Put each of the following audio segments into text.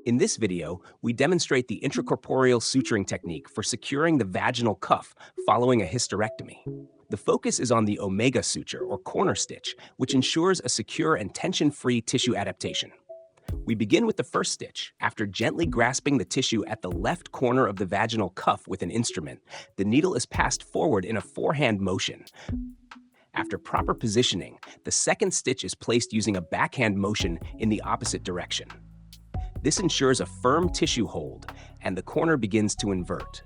In this video, we demonstrate the intracorporeal suturing technique for securing the vaginal cuff following a hysterectomy. The focus is on the omega suture or corner stitch, which ensures a secure and tension-free tissue adaptation. We begin with the first stitch. After gently grasping the tissue at the left corner of the vaginal cuff with an instrument, the needle is passed forward in a forehand motion. After proper positioning, the second stitch is placed using a backhand motion in the opposite direction. This ensures a firm tissue hold, and the corner begins to invert.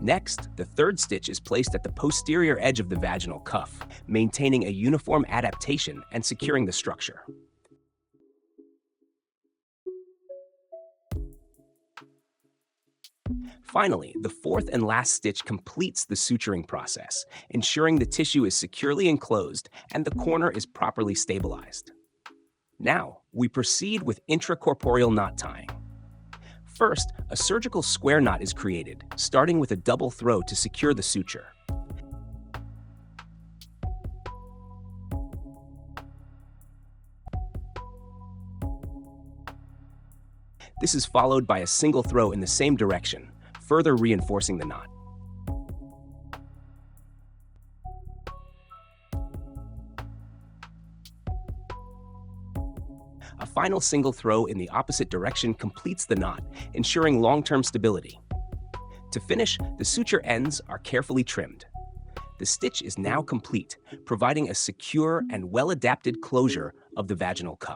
Next, the third stitch is placed at the posterior edge of the vaginal cuff, maintaining a uniform adaptation and securing the structure. Finally, the fourth and last stitch completes the suturing process, ensuring the tissue is securely enclosed and the corner is properly stabilized. Now, we proceed with intracorporeal knot tying. First, a surgical square knot is created, starting with a double throw to secure the suture. This is followed by a single throw in the same direction, further reinforcing the knot. A final single throw in the opposite direction completes the knot, ensuring long-term stability. To finish, the suture ends are carefully trimmed. The stitch is now complete, providing a secure and well-adapted closure of the vaginal cuff.